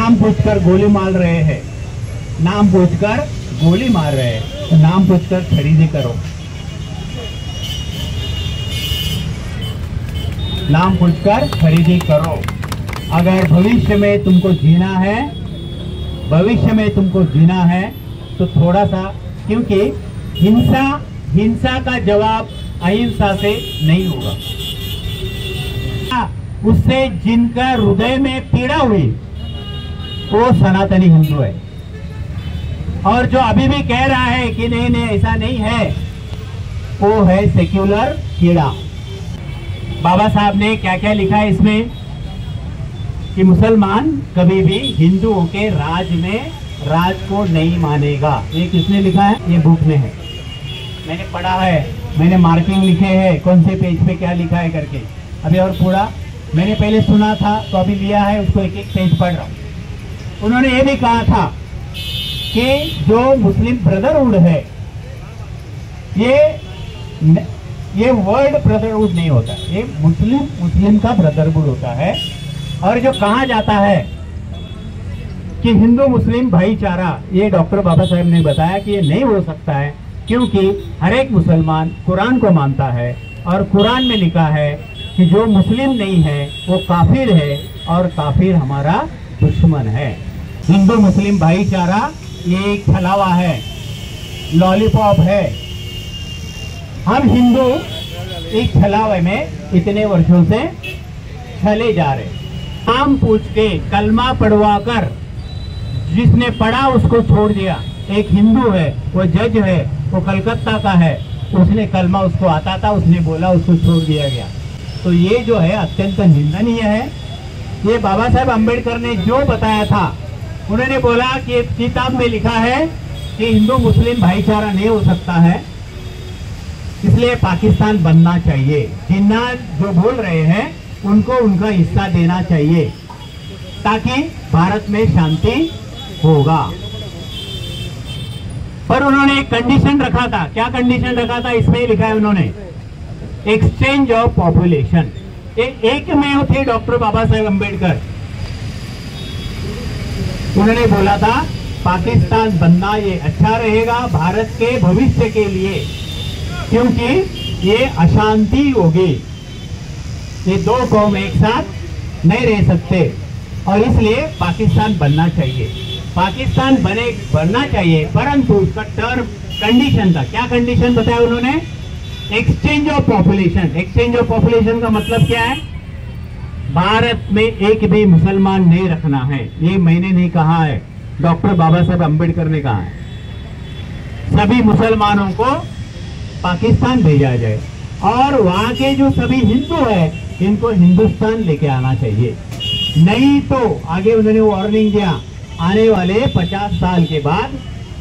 नाम पूछकर गोली मार रहे हैं, नाम पूछकर गोली मार रहे हैं, तो नाम पूछकर खरीदी करो। नाम पूछकर खरीदी करो। अगर भविष्य में तुमको जीना है, भविष्य में तुमको जीना है तो थोड़ा सा, क्योंकि हिंसा का जवाब अहिंसा से नहीं होगा। उससे जिनका हृदय में पीड़ा हुई वो सनातनी हिंदू है, और जो अभी भी कह रहा है कि नहीं नहीं ऐसा नहीं है, वो है सेक्युलर कीड़ा। बाबा साहब ने क्या क्या लिखा है इसमें कि मुसलमान कभी भी हिंदुओं के राज को नहीं मानेगा। ये किसने लिखा है? ये बुक में है, मैंने पढ़ा है, मैंने मार्किंग लिखे हैं कौन से पेज पे क्या लिखा है करके। अभी और पूरा मैंने पहले सुना था तो अभी लिया है, उसको एक एक पेज पढ़ रहा हूँ। उन्होंने ये भी कहा था कि जो मुस्लिम ब्रदरहुड है ये वर्ल्ड ब्रदरहुड नहीं होता, ये मुस्लिम का ब्रदरहुड होता है। और जो कहा जाता है कि हिंदू मुस्लिम भाईचारा, ये डॉक्टर बाबा साहेब ने बताया कि ये नहीं हो सकता है, क्योंकि हर एक मुसलमान कुरान को मानता है और कुरान में लिखा है कि जो मुस्लिम नहीं है वो काफिर है और काफिर हमारा दुश्मन है। हिंदू मुस्लिम भाईचारा ये एक छलावा है, लॉलीपॉप है। हम हिंदू इस छलावे में इतने वर्षों से चले जा रहे। नाम पूछ के कलमा पढ़वा कर जिसने पढ़ा उसको छोड़ दिया। एक हिंदू है, वो जज है, वो कलकत्ता का है, उसने कलमा उसको आता था, उसने बोला, उसको छोड़ दिया गया। तो ये जो है अत्यंत निंदनीय है। ये बाबा साहेब अम्बेडकर ने जो बताया था, उन्होंने बोला कि किताब में लिखा है कि हिंदू मुस्लिम भाईचारा नहीं हो सकता है, इसलिए पाकिस्तान बनना चाहिए। जिन्ना जो बोल रहे हैं उनको उनका हिस्सा देना चाहिए ताकि भारत में शांति होगा। पर उन्होंने एक कंडीशन रखा था। क्या कंडीशन रखा था? इसमें लिखा है उन्होंने, एक्सचेंज ऑफ पॉपुलेशन। एक में थे डॉक्टर बाबा साहेब अम्बेडकर। उन्होंने बोला था पाकिस्तान बनना ये अच्छा रहेगा भारत के भविष्य के लिए, क्योंकि ये अशांति होगी, ये दो कौम एक साथ नहीं रह सकते और इसलिए पाकिस्तान बनना चाहिए। पाकिस्तान बनना चाहिए, परंतु उसका टर्म कंडीशन था। क्या कंडीशन बताया उन्होंने? Exchange of population. Exchange of population का मतलब क्या है? भारत में एक भी मुसलमान नहीं रखना है। ये मैंने नहीं कहा है, डॉक्टर बाबा साहेब अम्बेडकर ने कहा है। सभी मुसलमानों को पाकिस्तान भेजा जाए और वहां के जो सभी हिंदू है इनको हिंदुस्तान लेके आना चाहिए। नहीं तो आगे उन्होंने वार्निंग दिया, आने वाले 50 साल के बाद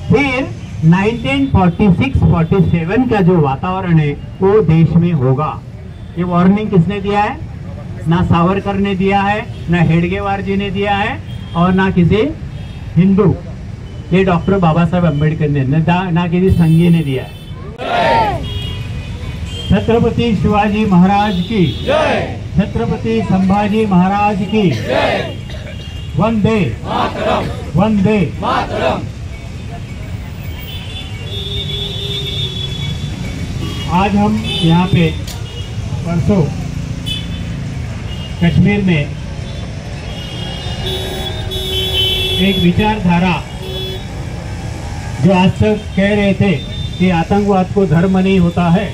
फिर 1946-47 का जो वातावरण है वो देश में होगा। ये वार्निंग किसने दिया है? ना सावरकर ने दिया है, ना हेडगेवार जी ने दिया है और ना किसी हिंदू, ये डॉक्टर बाबा साहेब अम्बेडकर ने, ना किसी संघी ने दिया है। छत्रपति शिवाजी महाराज की जय, छत्रपति संभाजी महाराज की जय, वंदे मातरम, वंदे मातरम। आज हम यहाँ पे परसों कश्मीर में एक विचारधारा जो आज तक कह रहे थे कि आतंकवाद को धर्म नहीं होता है,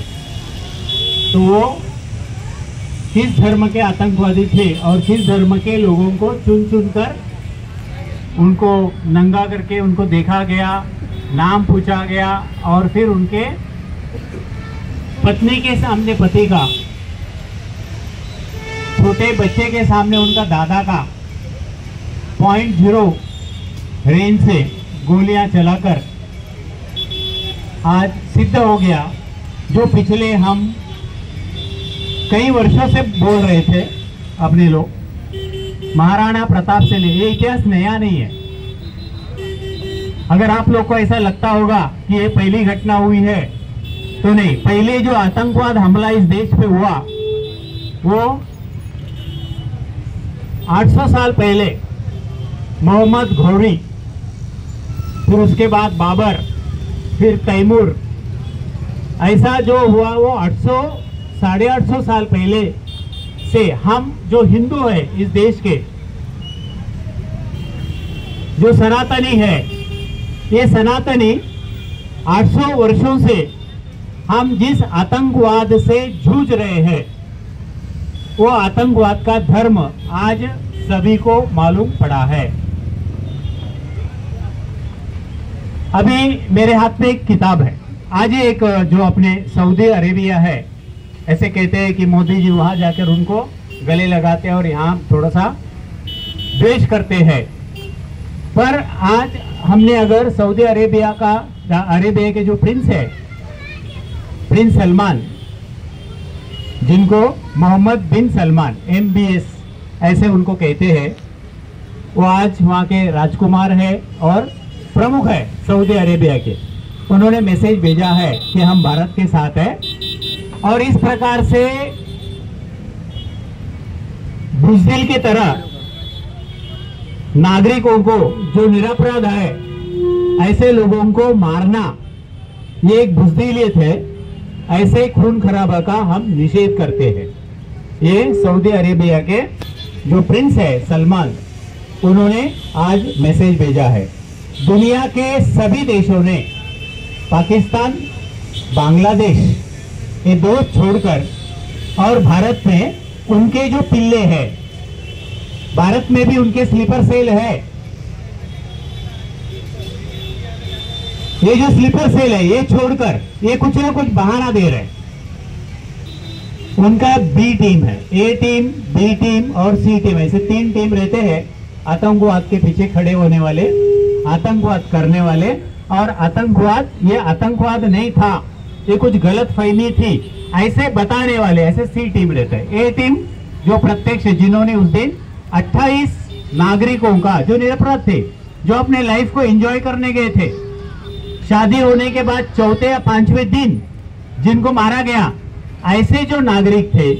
तो वो किस धर्म के आतंकवादी थे और किस धर्म के लोगों को चुन चुन कर उनको नंगा करके उनको देखा गया, नाम पूछा गया और फिर उनके पत्नी के सामने पति का, छोटे बच्चे के सामने उनका दादा का .0 रेंज से गोलियां चलाकर आज सिद्ध हो गया जो पिछले हम कई वर्षों से बोल रहे थे अपने लोग, महाराणा प्रताप से नहीं। ये इतिहास नया नहीं है। अगर आप लोग को ऐसा लगता होगा कि ये पहली घटना हुई है तो नहीं, पहले जो आतंकवाद हमला इस देश पे हुआ वो 800 साल पहले मोहम्मद घोरी, फिर उसके बाद बाबर, फिर तैमूर, ऐसा जो हुआ वो 800 साढ़े 800 साल पहले से हम जो हिंदू है इस देश के, जो सनातनी है, ये सनातनी 800 वर्षों से हम जिस आतंकवाद से जूझ रहे हैं, वो आतंकवाद का धर्म आज सभी को मालूम पड़ा है। अभी मेरे हाथ में एक किताब है। आज एक जो अपने सऊदी अरेबिया है, ऐसे कहते हैं कि मोदी जी वहां जाकर उनको गले लगाते हैं और यहाँ थोड़ा सा द्वेष करते हैं, पर आज हमने अगर सऊदी अरेबिया के जो प्रिंस है, प्रिंस सलमान, जिनको मोहम्मद बिन सलमान MBS ऐसे उनको कहते हैं, वो आज वहाँ के राजकुमार है और प्रमुख है सऊदी अरेबिया के। उन्होंने मैसेज भेजा है कि हम भारत के साथ हैं, और इस प्रकार से बुज़दिल की तरह नागरिकों को जो निरपराध है ऐसे लोगों को मारना, ये एक बुज़दिलियत है। ऐसे खून खराबा का हम निषेध करते हैं। ये सऊदी अरेबिया के जो प्रिंस है सलमान, उन्होंने आज मैसेज भेजा है। दुनिया के सभी देशों ने, पाकिस्तान, बांग्लादेश, ये दो छोड़कर, और भारत में उनके जो पिल्ले हैं, भारत में भी उनके स्लीपर सेल है। ये जो स्लीपर सेल है ये छोड़कर ये कुछ ना कुछ बहाना दे रहे हैं। उनका बी टीम है, ए टीम, बी टीम और सी टीम, ऐसे 3 टीम रहते हैं आतंकवाद के पीछे खड़े होने वाले, आतंकवाद करने वाले। और आतंकवाद ये आतंकवाद नहीं था, ये कुछ गलत फहमी थी, ऐसे बताने वाले, ऐसे सी टीम रहते हैं। ए टीम जो प्रत्यक्ष, जिन्होंने उस दिन 28 नागरिकों का जो निरपराध थे, जो अपने लाइफ को एंजॉय करने गए थे, शादी होने के बाद 4थे या 5वें दिन जिनको मारा गया, ऐसे जो नागरिक थे,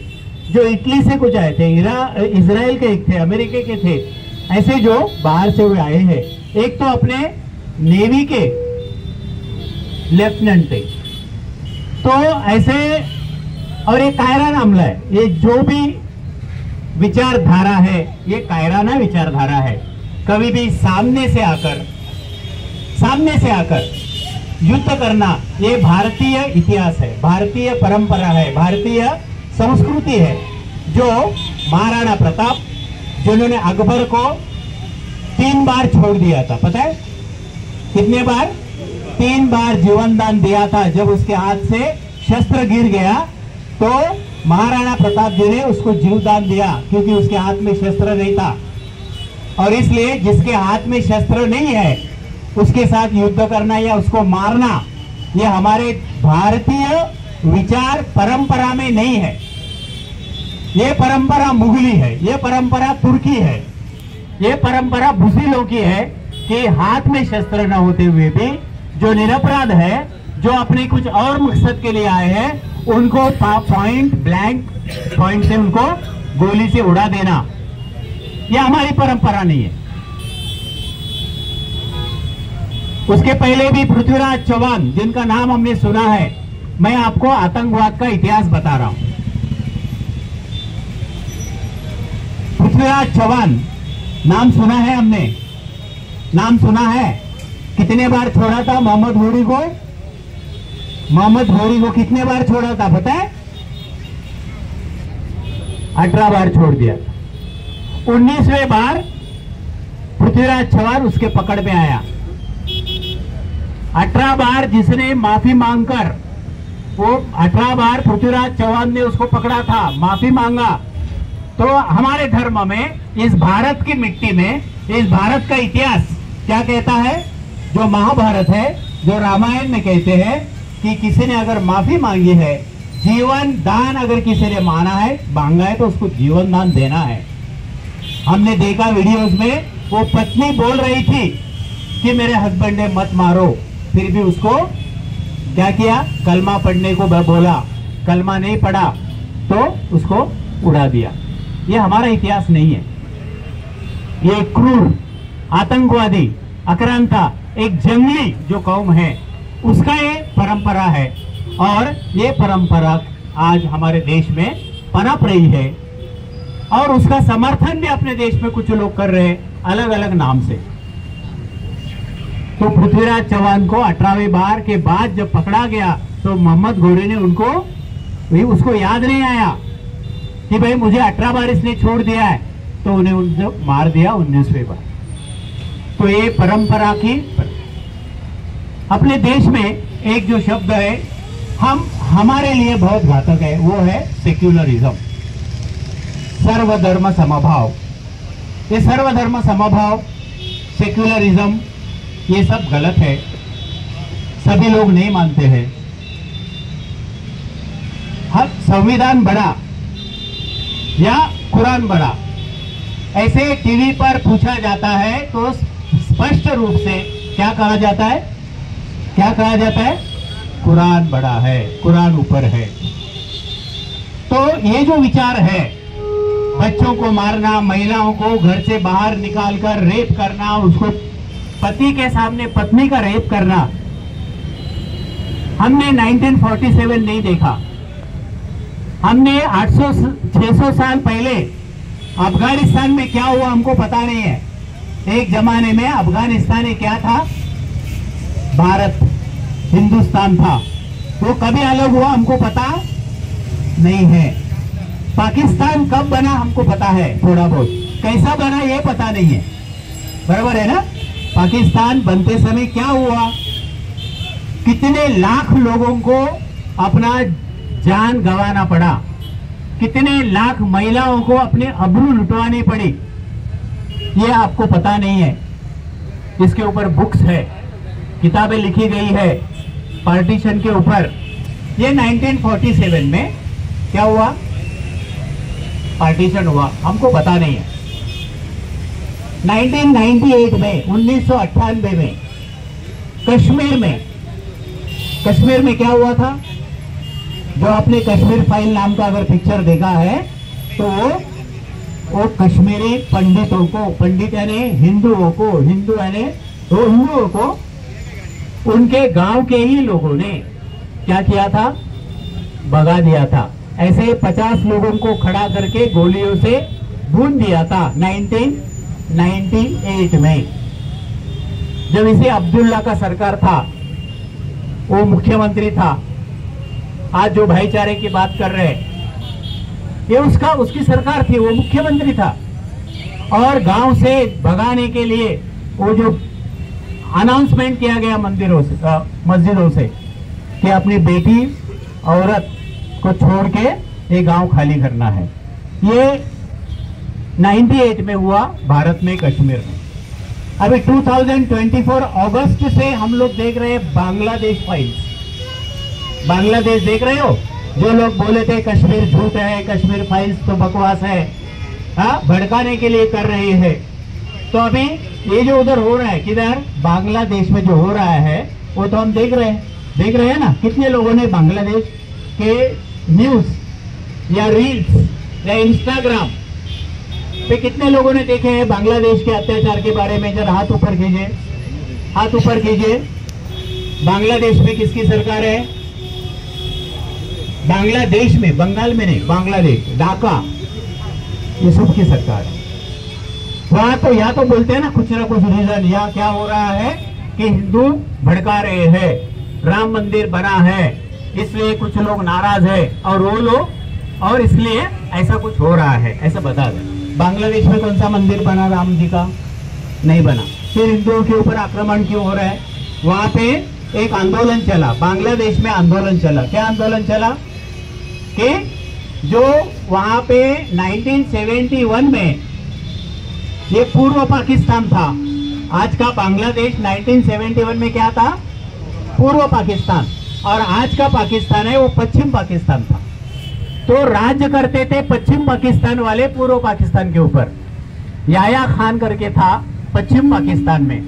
जो इटली से कुछ आए थे, इजराइल के एक थे, अमेरिका के थे, ऐसे जो बाहर से हुए आए हैं। एक तो अपने नेवी के लेफ्टिनेंट थे, तो ऐसे, और ये कायराना हमला है। ये जो भी विचारधारा है, ये कायराना विचारधारा है। कभी भी सामने से आकर युद्ध करना, ये भारतीय इतिहास है, भारतीय परंपरा है, भारतीय संस्कृति है। जो महाराणा प्रताप, जिन्होंने अकबर को 3 बार छोड़ दिया था, पता है कितने बार? 3 बार जीवन दान दिया था। जब उसके हाथ से शस्त्र गिर गया तो महाराणा प्रताप जी ने उसको जीवदान दिया, क्योंकि उसके हाथ में शस्त्र नहीं था। और इसलिए जिसके हाथ में शस्त्र नहीं है उसके साथ युद्ध करना या उसको मारना, ये हमारे भारतीय विचार परंपरा में नहीं है। ये परंपरा मुगली है, ये परंपरा तुर्की है, ये परंपरा बुज़दिलों की है कि हाथ में शस्त्र न होते हुए भी जो निरपराध है, जो अपने कुछ और मकसद के लिए आए हैं, उनको पॉइंट ब्लैंक पॉइंट से उनको गोली से उड़ा देना, ये हमारी परंपरा नहीं है। उसके पहले भी पृथ्वीराज चौहान, जिनका नाम हमने सुना है, मैं आपको आतंकवाद का इतिहास बता रहा हूं। पृथ्वीराज चौहान नाम सुना है, हमने नाम सुना है। कितने बार छोड़ा था मोहम्मद घोरी को? मोहम्मद घोरी को कितने बार छोड़ा था पता है? 18 बार छोड़ दिया। 19वें बार पृथ्वीराज चौहान उसके पकड़ में आया। 18 बार जिसने माफी मांगकर, वो 18 बार पृथ्वीराज चौहान ने उसको पकड़ा था, माफी मांगा। तो हमारे धर्म में, इस भारत की मिट्टी में, इस भारत का इतिहास क्या कहता है? जो महाभारत है, जो रामायण में कहते हैं कि किसी ने अगर माफी मांगी है, जीवन दान अगर किसी ने मांगा है तो उसको जीवन दान देना है। हमने देखा वीडियोस में, वो पत्नी बोल रही थी कि मेरे हस्बैंड ने मत मारो, फिर भी उसको क्या किया? कलमा पढ़ने को बोला, कलमा नहीं पढ़ा तो उसको उड़ा दिया। ये हमारा इतिहास नहीं है। ये क्रूर आतंकवादी, आक्रांता, एक जंगली जो कौम है, उसका ये परंपरा है। और ये परंपरा आज हमारे देश में पनप रही है और उसका समर्थन भी अपने देश में कुछ लोग कर रहे हैं अलग अलग नाम से। तो पृथ्वीराज चौहान को 18वीं बार के बाद जब पकड़ा गया तो मोहम्मद घोरी ने उसको याद नहीं आया कि भाई मुझे 18 बार इसने छोड़ दिया है, तो उन्हें मार दिया 19वीं बार। तो ये परंपरा की अपने देश में एक जो शब्द है हमारे लिए बहुत घातक है, वो है सेक्युलरिज्म, सर्वधर्म समभाव। ये सर्वधर्म समभाव, सेक्युलरिज्म, ये सब गलत है, सभी लोग नहीं मानते हैं। हर संविधान बड़ा या कुरान बड़ा, ऐसे टीवी पर पूछा जाता है तो स्पष्ट रूप से क्या कहा जाता है? क्या कहा जाता है? कुरान बड़ा है, कुरान ऊपर है। तो ये जो विचार है, बच्चों को मारना, महिलाओं को घर से बाहर निकालकर रेप करना, उसको पति के सामने पत्नी का रेप करना, हमने 1947 नहीं देखा। हमने 800-600 साल पहले अफगानिस्तान में क्या हुआ हमको पता नहीं है। एक जमाने में अफगानिस्तान में क्या था? भारत, हिंदुस्तान था। वो कभी अलग हुआ हमको पता नहीं है। पाकिस्तान कब बना हमको पता है थोड़ा बहुत, कैसा बना ये पता नहीं है, बराबर है ना? पाकिस्तान बनते समय क्या हुआ, कितने लाख लोगों को अपना जान गंवाना पड़ा, कितने लाख महिलाओं को अपने अब्रू लुटवानी पड़ी, ये आपको पता नहीं है। इसके ऊपर बुक्स है, किताबें लिखी गई है पार्टीशन के ऊपर। ये 1947 में क्या हुआ, पार्टीशन हुआ, हमको पता नहीं है। 1998 में 1998 में कश्मीर में क्या हुआ था? जो आपने कश्मीर फाइल नाम का अगर पिक्चर देखा है तो वो कश्मीरी पंडितों को, पंडित यानी हिंदुओं को, हिंदू यानी हिंदुओं को, उनके गांव के ही लोगों ने क्या किया था? भगा दिया था। ऐसे 50 लोगों को खड़ा करके गोलियों से भून दिया था 1998 में। जब इसे अब्दुल्ला का सरकार था, वो मुख्यमंत्री था। आज जो भाईचारे की बात कर रहे हैं, ये उसकी सरकार थी, वो मुख्यमंत्री था। और गांव से भगाने के लिए वो जो अनाउंसमेंट किया गया मस्जिदों से कि अपनी बेटी औरत को छोड़ के ये गांव खाली करना है, ये 98 में हुआ भारत में, कश्मीर में। अभी 2024 अगस्त से हम लोग देख रहे हैं बांग्लादेश फाइल्स। बांग्लादेश देख रहे हो? जो लोग बोले थे कश्मीर झूठ है, कश्मीर फाइल्स तो बकवास है, भड़काने के लिए कर रही है। तो अभी ये जो उधर हो रहा है, किधर? बांग्लादेश में जो हो रहा है वो तो हम देख रहे हैं ना। कितने लोगों ने बांग्लादेश के न्यूज या रील्स या इंस्टाग्राम पे कितने लोगों ने देखे हैं बांग्लादेश के अत्याचार के बारे में? जरा हाथ ऊपर कीजिए, हाथ ऊपर कीजिए। बांग्लादेश में किसकी सरकार है? बांग्लादेश में, बंगाल में नहीं, बांग्लादेश, ढाका, ये सबकी सरकार है। वहां तो या तो बोलते हैं ना कुछ रीजन, या क्या हो रहा है कि हिंदू भड़का रहे हैं, राम मंदिर बना है इसलिए कुछ लोग नाराज है, और वो लोग, और इसलिए ऐसा कुछ हो रहा है, ऐसा बता दें। बांग्लादेश में कौन सा मंदिर बना? राम जी का नहीं बना। फिर हिंदुओं के ऊपर आक्रमण क्यों हो रहा है? वहां पे एक आंदोलन चला, बांग्लादेश में आंदोलन चला। क्या आंदोलन चला? कि जो वहां पे 1971 में ये पूर्व पाकिस्तान था, आज का बांग्लादेश 1971 में क्या था? पूर्व पाकिस्तान। और आज का पाकिस्तान है वो पश्चिम पाकिस्तान था। तो राज्य करते थे पश्चिम पाकिस्तान वाले पूर्व पाकिस्तान के ऊपर। याया खान करके था पश्चिम पाकिस्तान में,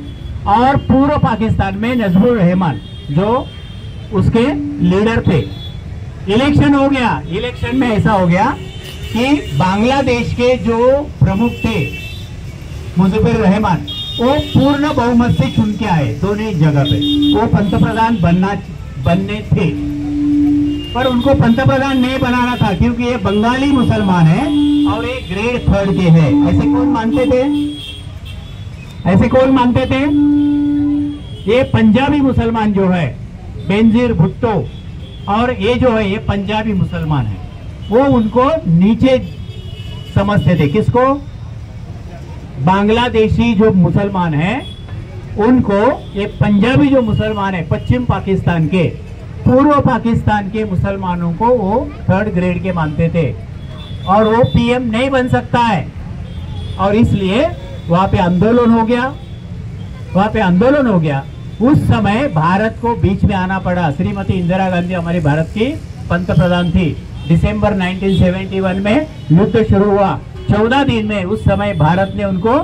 और पूर्व पाकिस्तान में नजमुल रहमान जो उसके लीडर थे। इलेक्शन हो गया, इलेक्शन में ऐसा हो गया कि बांग्लादेश के जो प्रमुख थे मुजीबुर रहमान, वो पूर्ण बहुमत से चुन के आए दोनों ही जगह पे। वो पंतप्रधान बनने थे, पर उनको पंतप्रधान नहीं बनाना था क्योंकि ये बंगाली मुसलमान है और ये ग्रेड 3 के हैं। ऐसे कौन मानते थे? ऐसे कौन मानते थे? ये पंजाबी मुसलमान जो है बेनजीर भुट्टो, और ये जो है ये पंजाबी मुसलमान है, वो उनको नीचे समझते थे। किसको? बांग्लादेशी जो मुसलमान है उनको, ये पंजाबी जो मुसलमान है पश्चिम पाकिस्तान के, पूर्व पाकिस्तान के मुसलमानों को वो 3rd ग्रेड के मानते थे और वो पीएम नहीं बन सकता है। और इसलिए वहां पे आंदोलन हो गया, वहां पे आंदोलन हो गया। उस समय भारत को बीच में आना पड़ा। श्रीमती इंदिरा गांधी हमारी भारत की पंतप्रधान थी। दिसंबर 1971 में युद्ध शुरू हुआ। 14 दिन में उस समय भारत ने उनको,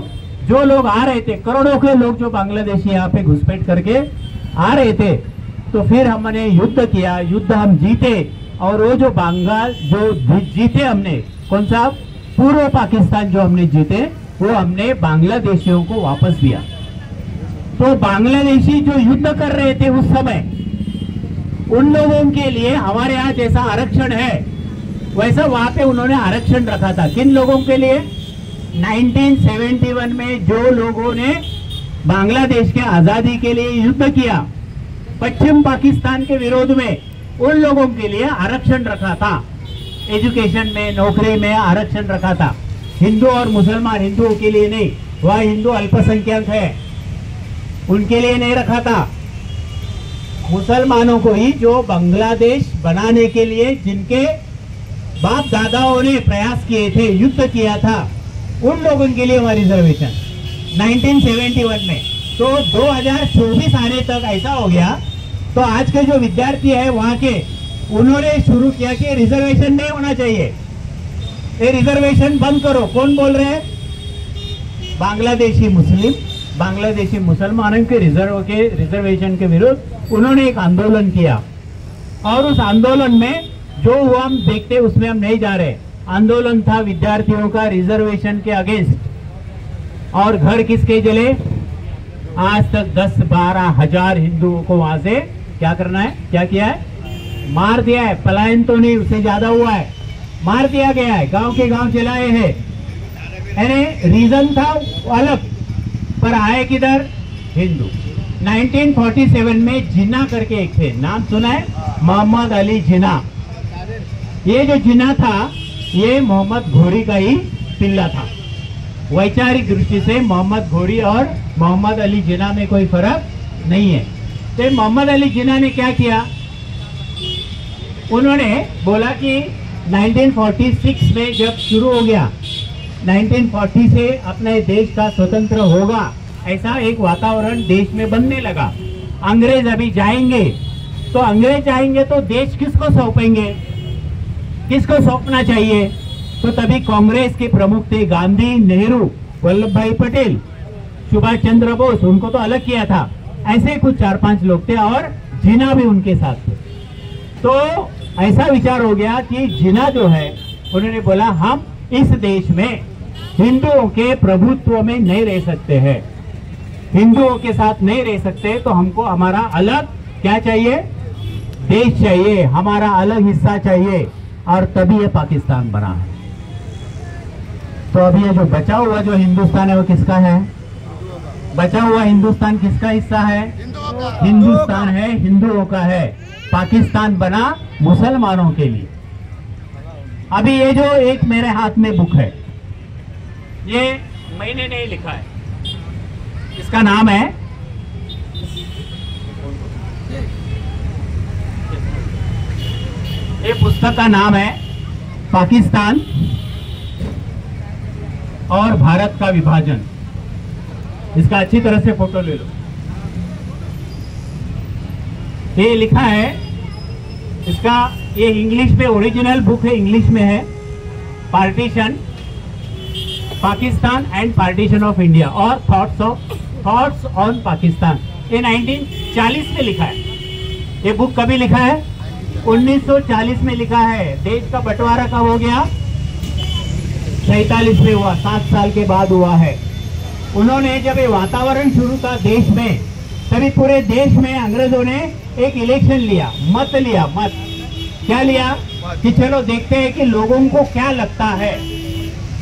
जो लोग आ रहे थे, करोड़ों के लोग जो बांग्लादेशी यहाँ पे घुसपैठ करके आ रहे थे, तो फिर हमने युद्ध किया, युद्ध हम जीते और वो जो बंगाल जो जीते हमने, कौन सा? पूर्व पाकिस्तान जो हमने जीते, वो हमने बांग्लादेशियों को वापस दिया। तो बांग्लादेशी जो युद्ध कर रहे थे उस समय, उन लोगों के लिए हमारे यहाँ जैसा आरक्षण है वैसा वहां पे उन्होंने आरक्षण रखा था। किन लोगों के लिए? 1971 में जो लोगों ने बांग्लादेश के आजादी के लिए युद्ध किया पश्चिम पाकिस्तान के विरोध में, उन लोगों के लिए आरक्षण रखा था। एजुकेशन में, नौकरी में आरक्षण रखा था। हिंदू और मुसलमान, हिंदुओं के लिए नहीं, वह हिंदू अल्पसंख्यक है, उनके लिए नहीं रखा था। मुसलमानों को ही, जो बांग्लादेश बनाने के लिए जिनके बाप दादाओं ने प्रयास किए थे, युद्ध किया था, उन लोगों के लिए वह रिजर्वेशन 1971 में। तो 2024 आने तक ऐसा हो गया, तो आज के जो विद्यार्थी है वहां के, उन्होंने शुरू किया कि रिजर्वेशन नहीं होना चाहिए, ये रिजर्वेशन बंद करो। कौन बोल रहे हैं? बांग्लादेशी मुस्लिम, बांग्लादेशी मुसलमानों के रिजर्वेशन के विरुद्ध उन्होंने एक आंदोलन किया। और उस आंदोलन में जो हुआ हम देखते, उसमें हम नहीं जा रहे। आंदोलन था विद्यार्थियों का रिजर्वेशन के अगेंस्ट। और घर किसके जले? आज तक 10-12 हजार हिंदुओं को वहां से क्या करना है, क्या किया है? मार दिया है। पलायन तो नहीं, उससे ज्यादा हुआ है, मार दिया गया है, गांव के गांव चलाए हैं। यानी रीजन था अलग, पर आए किधर? हिंदू। 1947 में जिन्ना करके एक थे, नाम सुना है? मोहम्मद अली जिन्ना। ये जो जिन्ना था, ये मोहम्मद घोरी का ही पिल्ला था। वैचारिक दृष्टि से मोहम्मद घोरी और मोहम्मद अली जिन्ना में कोई फर्क नहीं है। तो मोहम्मद अली जिन्ना ने क्या किया? उन्होंने बोला कि 1946 में जब शुरू हो गया, 1940 से अपने देश का स्वतंत्र होगा, ऐसा एक वातावरण देश में बनने लगा। अंग्रेज अभी जाएंगे, तो अंग्रेज जाएंगे तो देश किसको सौंपेंगे, किसको सौंपना चाहिए? तो तभी कांग्रेस के प्रमुख थे गांधी, नेहरू, वल्लभ भाई पटेल, सुभाष चंद्र बोस, उनको तो अलग किया था। ऐसे कुछ 4-5 लोग थे और जिन्ना भी उनके साथ थे। तो ऐसा विचार हो गया कि जिन्ना जो है, उन्होंने बोला हम इस देश में हिंदुओं के प्रभुत्व में नहीं रह सकते हैं, हिंदुओं के साथ नहीं रह सकते, तो हमको हमारा अलग क्या चाहिए? देश चाहिए, हमारा अलग हिस्सा चाहिए। और तभी ये पाकिस्तान बना है। तो अभी ये जो बचा हुआ जो हिंदुस्तान है वो किसका है? बचा हुआ हिंदुस्तान किसका हिस्सा है? हिंदुस्तान है, हिंदुओं का है। पाकिस्तान बना मुसलमानों के लिए। अभी ये जो एक मेरे हाथ में बुक है, ये मैंने नहीं लिखा है, इसका नाम है ये पुस्तक का नाम है पाकिस्तान और भारत का विभाजन। इसका अच्छी तरह से फोटो ले लो। ये लिखा है, इसका ये इंग्लिश में ओरिजिनल बुक है, इंग्लिश में है, partition, Pakistan and partition of India और थॉट्स ऑन पाकिस्तान। ये 1940 में लिखा है। ये बुक कभी लिखा है? 1940 में लिखा है। देश का बंटवारा कब हो गया? 47 में हुआ, 7 साल के बाद हुआ है। उन्होंने जब ये वातावरण शुरू था देश में, तभी पूरे देश में अंग्रेजों ने एक इलेक्शन लिया, मत क्या लिया कि चलो देखते हैं कि लोगों को क्या लगता है।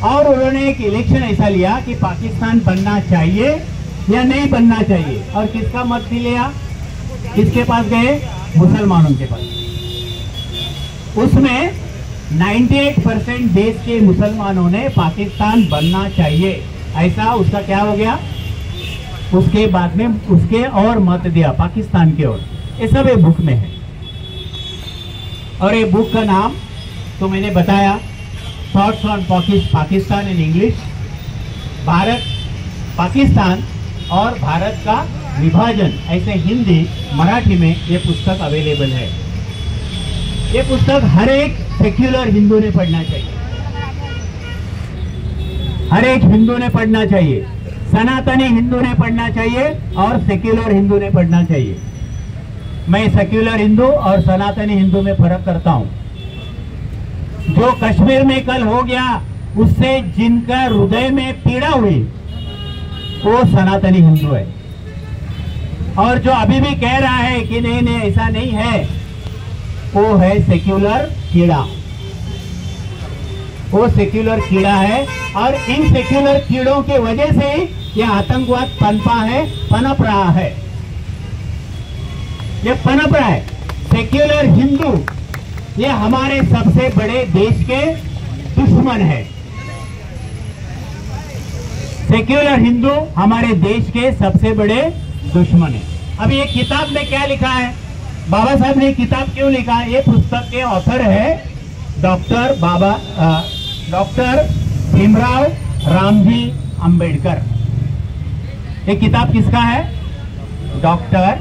और उन्होंने एक इलेक्शन ऐसा लिया कि पाकिस्तान बनना चाहिए या नहीं बनना चाहिए। और किसका मत भी लिया, किसके पास गए, मुसलमानों के पास। उसमें 98% देश के मुसलमानों ने पाकिस्तान बनना चाहिए ऐसा उसका क्या हो गया। उसके बाद में उसके और मत दिया पाकिस्तान की ओर। ये सब एक बुक में है। और ये बुक का नाम तो मैंने बताया, thoughts on Pakistan in English, Bharat Pakistan और भारत का विभाजन, ऐसे हिंदी मराठी में ये पुस्तक अवेलेबल है। ये पुस्तक हर एक सेक्युलर हिंदू ने पढ़ना चाहिए, हर एक हिंदू ने पढ़ना चाहिए, सनातनी हिंदू ने पढ़ना चाहिए और सेक्युलर हिंदू ने पढ़ना चाहिए। मैं सेक्युलर हिंदू और सनातनी हिंदू में फर्क करता हूं। जो कश्मीर में कल हो गया, उससे जिनका हृदय में पीड़ा हुई वो सनातनी हिंदू है। और जो अभी भी कह रहा है कि नहीं नहीं ऐसा नहीं है, वो है सेक्युलर कीड़ा, वो सेक्युलर कीड़ा है। और इन सेक्युलर कीड़ों की वजह से यह आतंकवाद पनप रहा है, ये पनप रहा है। सेक्युलर हिंदू ये हमारे सबसे बड़े देश के दुश्मन है। सेक्युलर हिंदू हमारे देश के सबसे बड़े दुश्मन है। अब ये किताब में क्या लिखा है, बाबा साहब ने किताब क्यों लिखा, ये पुस्तक के ऑथर है डॉक्टर भीमराव रामजी अंबेडकर। ये किताब किसका है, डॉक्टर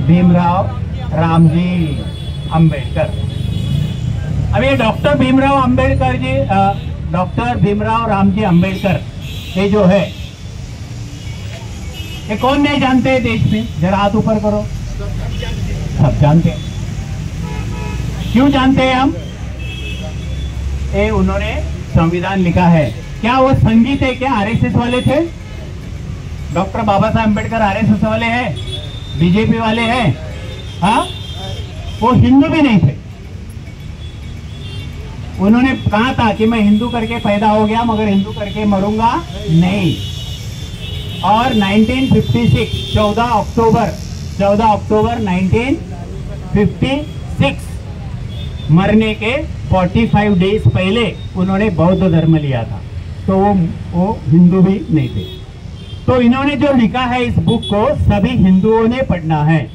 भीमराव रामजी अंबेडकर। अब ये डॉक्टर भीमराव अंबेडकर जी, डॉक्टर भीमराव रामजी अंबेडकर ये जो है, ये कौन नहीं जानते हैं देश में, जरा हाथ ऊपर करो। सब जानते हैं। क्यों जानते हैं हम, ये उन्होंने संविधान लिखा है। क्या वो संगीत है, क्या आरएसएस वाले थे? डॉक्टर बाबा साहब अंबेडकर आरएसएस वाले हैं, बीजेपी वाले हैं? हाँ, वो हिंदू भी नहीं थे। उन्होंने कहा था कि मैं हिंदू करके पैदा हो गया मगर हिंदू करके मरूंगा नहीं। और 1956 14 अक्टूबर 1956 मरने के 45 डेज पहले उन्होंने बौद्ध धर्म लिया था, तो वो हिंदू भी नहीं थे। तो इन्होंने जो लिखा है इस बुक को सभी हिंदुओं ने पढ़ना है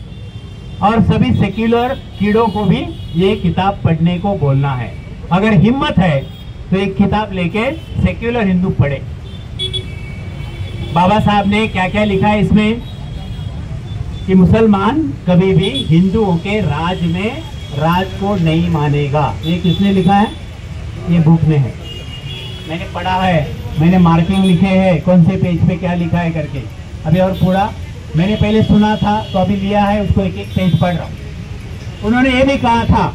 और सभी सेक्युलर कीड़ों को भी ये किताब पढ़ने को बोलना है। अगर हिम्मत है तो एक किताब लेके सेक्युलर हिंदू पढ़े। बाबा साहब ने क्या क्या लिखा है इसमें कि मुसलमान कभी भी हिंदुओं के राज को नहीं मानेगा। ये किसने लिखा है, ये बुक में है, मैंने पढ़ा है, मैंने मार्किंग लिखे हैं कौन से पेज पे क्या लिखा है करके। अभी और पूरा मैंने पहले सुना था तो अभी लिया है, उसको एक एक पेज पढ़ रहा हूँ। उन्होंने ये भी कहा था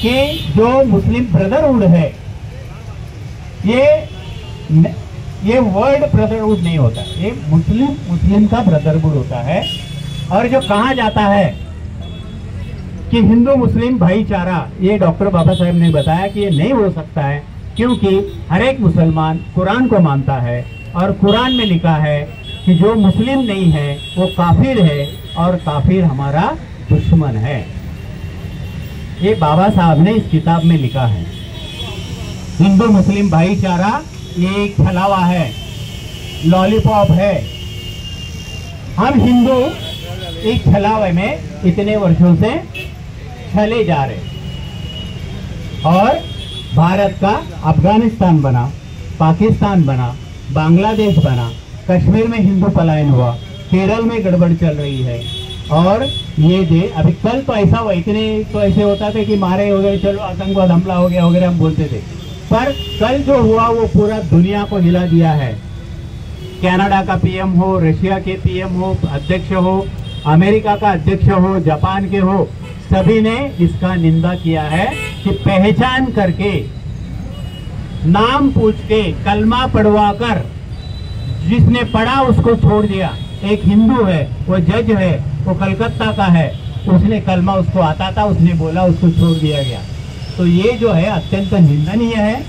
कि जो मुस्लिम ब्रदरहुड है ये वर्ल्ड ब्रदरहुड नहीं होता, ये मुस्लिम का ब्रदरहुड होता है। और जो कहा जाता है कि हिंदू मुस्लिम भाईचारा, ये डॉक्टर बाबा साहब ने बताया कि ये नहीं हो सकता है, क्योंकि हर एक मुसलमान कुरान को मानता है और कुरान में लिखा है कि जो मुस्लिम नहीं है वो काफिर है और काफिर हमारा दुश्मन है। ये बाबा साहब ने इस किताब में लिखा है। हिंदू मुस्लिम भाईचारा ये एक छलावा है, लॉलीपॉप है। हम हिंदू एक छलावे में इतने वर्षों से चले जा रहे और भारत का अफगानिस्तान बना, पाकिस्तान बना, बांग्लादेश बना, कश्मीर में हिंदू पलायन हुआ, केरल में गड़बड़ चल रही है। और ये अभी कल तो ऐसा हुआ, इतने तो ऐसे होता था कि मारे हो गए, चलो आतंकवाद हमला हो गया वगैरह हम बोलते थे, पर कल जो हुआ वो पूरा दुनिया को हिला दिया है। कनाडा का पीएम हो, रशिया के पीएम हो, अध्यक्ष हो, अमेरिका का अध्यक्ष हो, जापान के हो, सभी ने इसका निंदा किया है कि पहचान करके, नाम पूछ के, कलमा पढ़वा कर जिसने पढ़ा उसको छोड़ दिया। एक हिंदू है, वो जज है, वो कलकत्ता का है, उसने कलमा उसको आता था, उसने बोला, उसको छोड़ दिया गया। तो ये जो है अत्यंत निंदनीय है।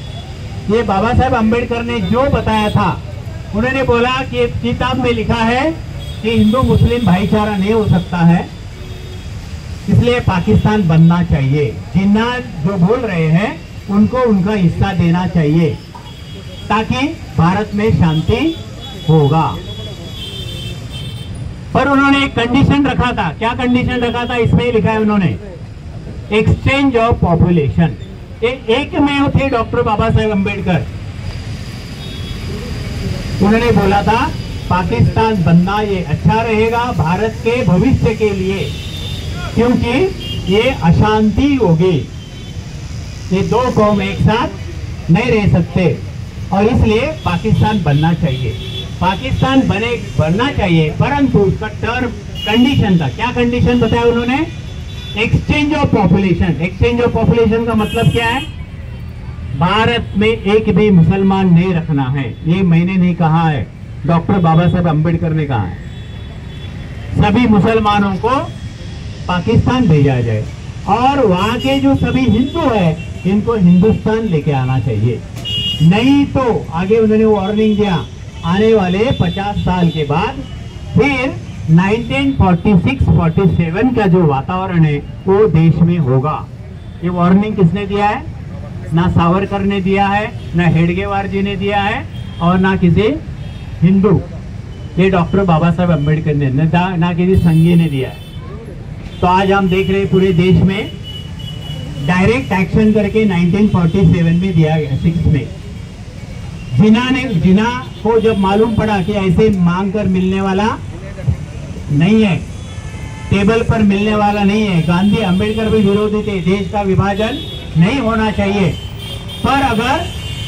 ये बाबा साहेब अम्बेडकर ने जो बताया था, उन्होंने बोला कि किताब में लिखा है कि हिंदू मुस्लिम भाईचारा नहीं हो सकता है, इसलिए पाकिस्तान बनना चाहिए। जिन्ना जो बोल रहे हैं उनको उनका हिस्सा देना चाहिए ताकि भारत में शांति होगा। पर उन्होंने एक कंडीशन रखा था। क्या कंडीशन रखा था? इसमें लिखा है उन्होंने, एक्सचेंज ऑफ पॉपुलेशन। एक में थे डॉक्टर बाबा साहेब अम्बेडकर। उन्होंने बोला था पाकिस्तान बनना ये अच्छा रहेगा भारत के भविष्य के लिए, क्योंकि ये अशांति होगी, ये दो कौम एक साथ नहीं रह सकते और इसलिए पाकिस्तान बनना चाहिए। पाकिस्तान बनना चाहिए, परंतु उसका टर्म कंडीशन था। क्या कंडीशन बताया उन्होंने? Exchange of population. Exchange of population का मतलब क्या है? भारत में एक भी मुसलमान नहीं रखना है। ये मैंने नहीं कहा है, डॉक्टर बाबा साहेब अम्बेडकर ने कहा है। सभी मुसलमानों को पाकिस्तान भेजा जाए और वहां के जो सभी हिंदू है इनको हिंदुस्तान लेके आना चाहिए। नहीं तो आगे उन्होंने वार्निंग दिया, आने वाले 50 साल के बाद फिर 1946-47 का जो वातावरण है वो देश में होगा। ये वार्निंग किसने दिया है? ना सावरकर ने दिया है, ना हेडगेवार जी ने दिया है और ना किसी हिंदू, ये डॉक्टर बाबा साहेब अम्बेडकर ने ना किसी संघी ने दिया है। तो आज हम देख रहे पूरे देश में डायरेक्ट एक्शन करके 1947 में दिया गया, 6 में। जिना को जब मालूम पड़ा कि ऐसे मांग कर मिलने वाला नहीं है, टेबल पर मिलने वाला नहीं है, गांधी अम्बेडकर भी विरोधी थे, देश का विभाजन नहीं होना चाहिए, पर अगर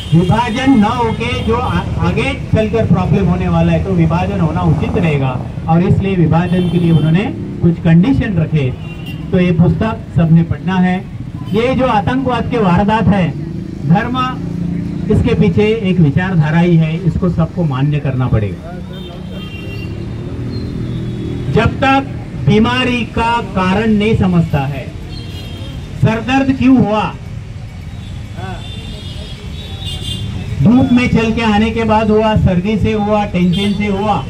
विभाजन न होके जो आगे चलकर प्रॉब्लम होने वाला है तो विभाजन होना उचित रहेगा और इसलिए विभाजन के लिए उन्होंने कुछ कंडीशन रखे। तो ये पुस्तक सबने पढ़ना है। ये जो आतंकवाद के वारदात है, धर्म इसके पीछे एक विचारधारा ही है, इसको सबको मान्य करना पड़ेगा। जब तक बीमारी का कारण नहीं समझता है, सरदर्द क्यों हुआ, धूप में चल के आने के बाद हुआ, सर्दी से हुआ, टेंशन से हुआ,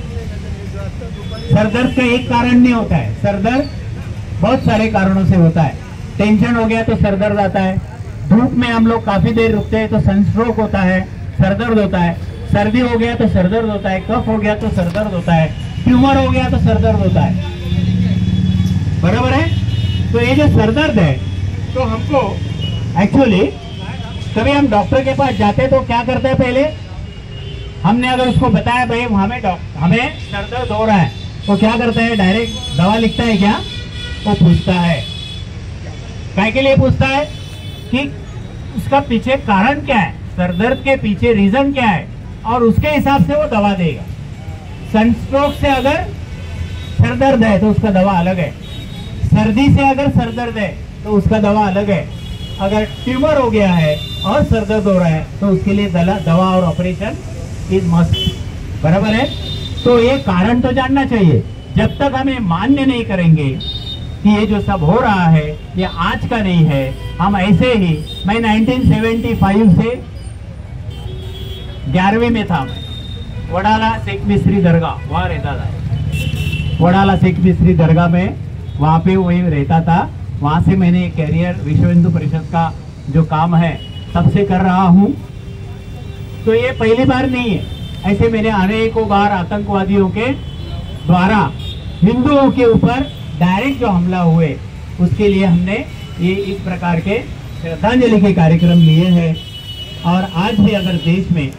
सरदर्द का एक कारण नहीं होता है। सरदर्द बहुत सारे कारणों से होता है। टेंशन हो गया तो सरदर्द आता है, धूप में हम लोग काफी देर रुकते हैं तो सनस्ट्रोक होता है, सरदर्द होता है, सर्दी हो गया तो सरदर्द होता है, कफ हो गया तो सरदर्द होता है, ट्यूमर हो गया तो सरदर्द होता है, बराबर है। तो ये जो सरदर्द है, तो हमको एक्चुअली कभी हम डॉक्टर के पास जाते तो क्या करते हैं, पहले हमने अगर उसको बताया भाई हमें सरदर्द हो रहा है, तो क्या करता है, डायरेक्ट दवा लिखता है क्या? वो पूछता है, काय के लिए पूछता है कि उसका पीछे कारण क्या है, सरदर्द के पीछे रीजन क्या है, और उसके हिसाब से वो दवा देगा। सनस्ट्रोक से अगर सरदर्द है तो उसका दवा अलग है, सर्दी से अगर सरदर्द है तो उसका दवा अलग है, अगर ट्यूमर हो गया है और सरदर्द हो रहा है तो उसके लिए दवा और ऑपरेशन इज मस्ट, बराबर है। तो ये कारण तो जानना चाहिए। जब तक हमें मान्य नहीं करेंगे कि ये जो सब हो रहा है ये आज का नहीं है, हम ऐसे ही, मैं 1975 से 11वीं में था, मैं वडाला शेख मिस्त्री दरगाह वहाँ रहता था, वडाला शेख मिस्त्री दरगाह में वहाँ पे वही रहता था। वहाँ से मैंने कैरियर विश्व हिंदू परिषद का जो काम है तब से कर रहा हूँ। तो ये पहली बार नहीं है, ऐसे मैंने अनेकों बार आतंकवादियों के द्वारा हिंदुओं के ऊपर डायरेक्ट जो हमला हुए उसके लिए हमने ये इस प्रकार के श्रद्धांजलि के कार्यक्रम लिए हैं। और आज भी अगर देश में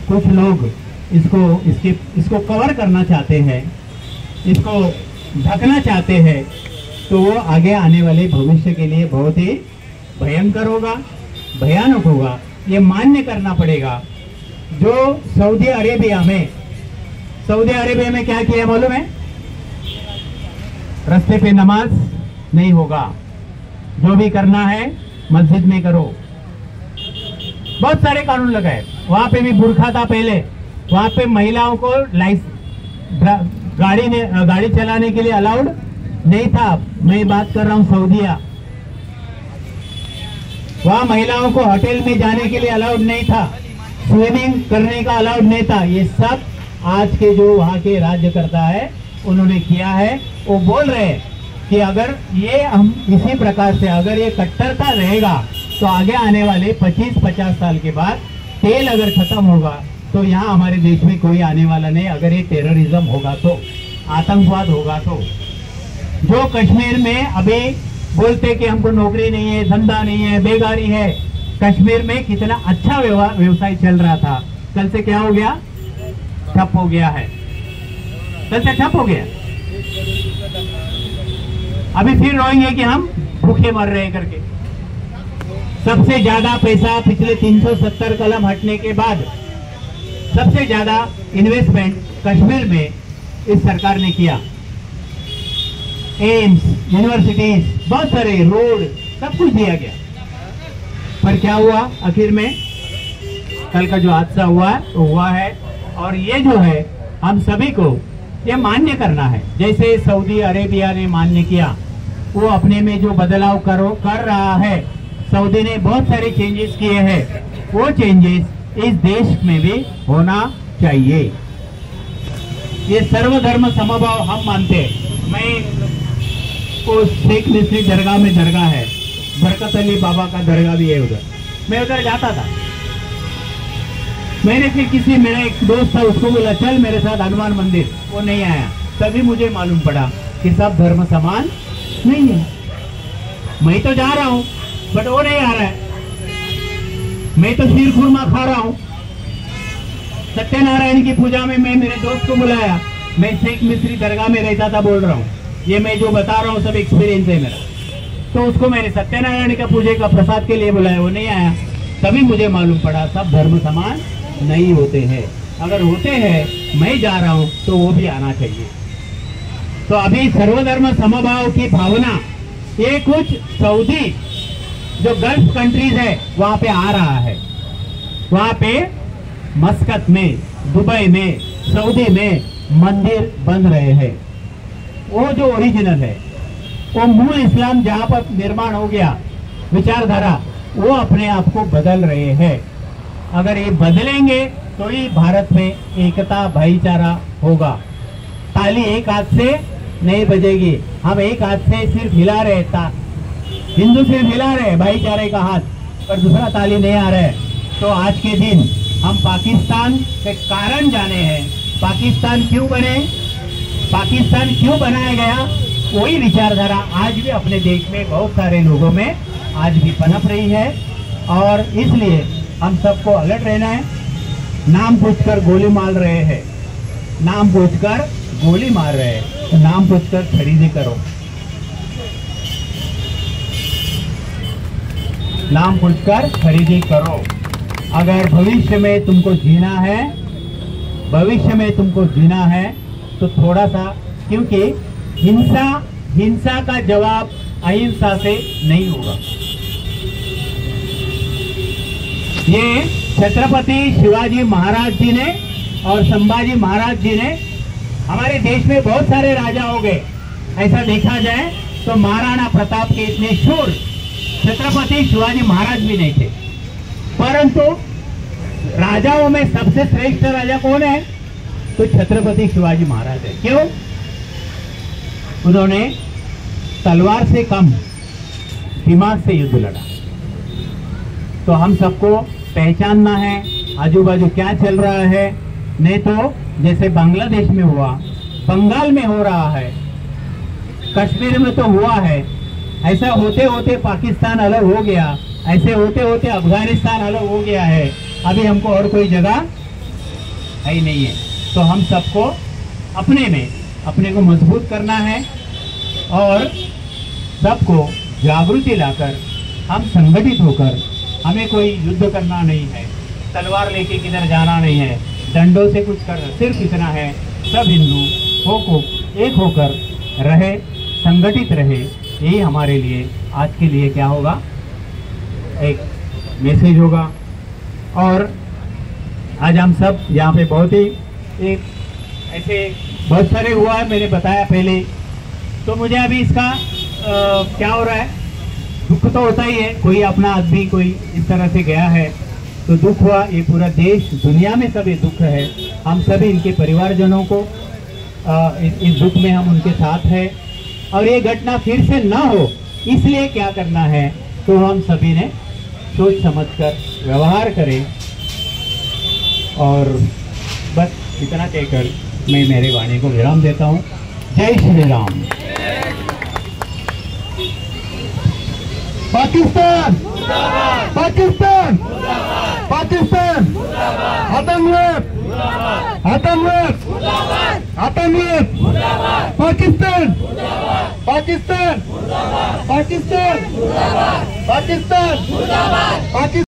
कुछ लोग इसको कवर करना चाहते हैं, इसको ढकना चाहते हैं, तो वो आगे आने वाले भविष्य के लिए बहुत ही भयंकर होगा, भयानक होगा। ये मान्य करना पड़ेगा। जो सऊदी अरेबिया में क्या किया मालूम है? रास्ते पे नमाज नहीं होगा, जो भी करना है मस्जिद में करो। बहुत सारे कानून लगाए। वहां पे भी बुरखा था पहले, वहाँ पे महिलाओं को गाड़ी चलाने के लिए अलाउड नहीं था। मैं बात कर रहा हूँ सऊदीया। वहाँ महिलाओं को होटल में जाने के लिए अलाउड नहीं था, स्विमिंग करने का अलाउड नहीं था। ये सब आज के जो वहाँ के राज्यकर्ता है उन्होंने किया है। वो बोल रहे हैं कि अगर ये हम इसी प्रकार से अगर ये कट्टरता रहेगा तो आगे आने वाले 25-50 साल के बाद तेल अगर खत्म होगा तो यहाँ हमारे देश में कोई आने वाला नहीं। अगर ये टेररिज्म होगा तो, आतंकवाद होगा तो। जो कश्मीर में अभी बोलते कि हमको नौकरी नहीं है, धंधा नहीं है, बेगारी है, कश्मीर में कितना अच्छा व्यवसाय चल रहा था, कल से क्या हो गया? ठप हो गया है। कल से ठप हो गया। अभी फिर रोएंगे कि हम भूखे मर रहे हैं करके। सबसे ज्यादा पैसा पिछले 370 कलम हटने के बाद सबसे ज्यादा इन्वेस्टमेंट कश्मीर में इस सरकार ने किया। एम्स, यूनिवर्सिटीज, बहुत सारे रोड, सब कुछ दिया गया। पर क्या हुआ आखिर में? कल का जो हादसा हुआ वो हुआ है। और ये जो है हम सभी को ये मान्य करना है। जैसे सऊदी अरेबिया ने मान्य किया, वो अपने में जो बदलाव कर रहा है, सऊदी ने बहुत सारे चेंजेस किए हैं, वो चेंजेस इस देश में भी होना चाहिए। ये सर्वधर्म समभाव हम मानते हैं। मैं को शेख मिस्री दरगाह में दरगाह है, बरकत अली बाबा का दरगाह भी है उधर। मैं उधर जाता था। मैंने फिर मेरा एक दोस्त था, उसको बोला चल मेरे साथ हनुमान मंदिर, वो नहीं आया। तभी मुझे मालूम पड़ा कि सब धर्म समान नहीं है। मैं तो जा रहा हूँ बट वो नहीं आ रहा है। मैं तो शीर खुरमा खा रहा हूँ। सत्यनारायण की पूजा में मैं मेरे दोस्त को बुलाया। मैं शेख मिस्री दरगाह में रहता था, बोल रहा हूँ, ये मैं जो बता रहा हूँ सब एक्सपीरियंस है मेरा। तो उसको मैंने सत्यनारायण का पूजे का प्रसाद के लिए बुलाया, वो नहीं आया। तभी मुझे मालूम पड़ा सब धर्म समान नहीं होते हैं। अगर होते हैं, मैं जा रहा हूँ तो वो भी आना चाहिए। तो अभी सर्वधर्म समभाव की भावना ये कुछ सऊदी जो गल्फ कंट्रीज है वहां पे आ रहा है। वहां पे मस्कत में, दुबई में, सऊदी में मंदिर बन रहे हैं। वो जो ओरिजिनल है, वो मूल इस्लाम जहां पर निर्माण हो गया, विचारधारा, वो अपने आप को बदल रहे हैं। अगर ये बदलेंगे तो ही भारत में एकता, भाईचारा होगा। ताली एक हाथ से नहीं बजेगी। हम एक हाथ से सिर्फ हिला रहे था, हिंदू सिर्फ हिला रहे भाईचारे का हाथ, पर दूसरा ताली नहीं आ रहा है। तो आज के दिन हम पाकिस्तान के कारण जाने हैं। पाकिस्तान क्यों बने, पाकिस्तान क्यों बनाया गया, वही विचारधारा आज भी अपने देश में बहुत सारे लोगों में आज भी पनप रही है। और इसलिए हम सबको अलर्ट रहना है। नाम पूछकर गोली मार रहे हैं, नाम पूछकर गोली मार रहे हैं, तो नाम पूछकर खरीदी करो। नाम पूछकर खरीदी करो। अगर भविष्य में तुमको जीना है, भविष्य में तुमको जीना है तो थोड़ा सा, क्योंकि हिंसा का जवाब अहिंसा से नहीं होगा। ये छत्रपति शिवाजी महाराज जी ने और संभाजी महाराज जी ने, हमारे देश में बहुत सारे राजा हो गए। ऐसा देखा जाए तो महाराणा प्रताप के इतने शूर छत्रपति शिवाजी महाराज भी नहीं थे। परंतु राजाओं में सबसे श्रेष्ठ राजा कौन है? तो छत्रपति शिवाजी महाराज है। क्यों? उन्होंने तलवार से कम दिमाग से युद्ध लड़ा। तो हम सबको पहचानना है आजू बाजू क्या चल रहा है। नहीं तो जैसे बांग्लादेश में हुआ, बंगाल में हो रहा है, कश्मीर में तो हुआ है, ऐसा होते होते पाकिस्तान अलग हो गया, ऐसे होते होते अफगानिस्तान अलग हो गया है। अभी हमको और कोई जगह है ही नहीं है। तो हम सबको अपने को मजबूत करना है और सबको जागृति लाकर हम संगठित होकर, हमें कोई युद्ध करना नहीं है, तलवार लेके किधर जाना नहीं है, डंडों से कुछ करना, सिर्फ इतना है सब हिंदू एक होकर रहे, संगठित रहे। यही हमारे लिए आज के लिए क्या होगा, एक मैसेज होगा। और आज हम सब यहाँ पे बहुत ही एक ऐसे बहुत सारे हुआ है, मैंने बताया पहले। तो मुझे अभी इसका क्या हो रहा है, दुख तो होता ही है, कोई अपना आदमी कोई इस तरह से गया है तो दुख हुआ। ये पूरा देश दुनिया में सब ये दुख है। हम सभी इनके परिवारजनों को इस दुख में हम उनके साथ हैं, और ये घटना फिर से ना हो इसलिए क्या करना है, तो हम सभी ने सोच समझकर व्यवहार करें। और बस इतना कहकर मैं मेरी वाणी को विराम देता हूँ। जय श्री राम। पाकिस्तान पाकिस्तान पाकिस्तान आतंकवाद आतंकवाद आतंकवाद पाकिस्तान पाकिस्तान पाकिस्तान पाकिस्तान पाकिस्तान।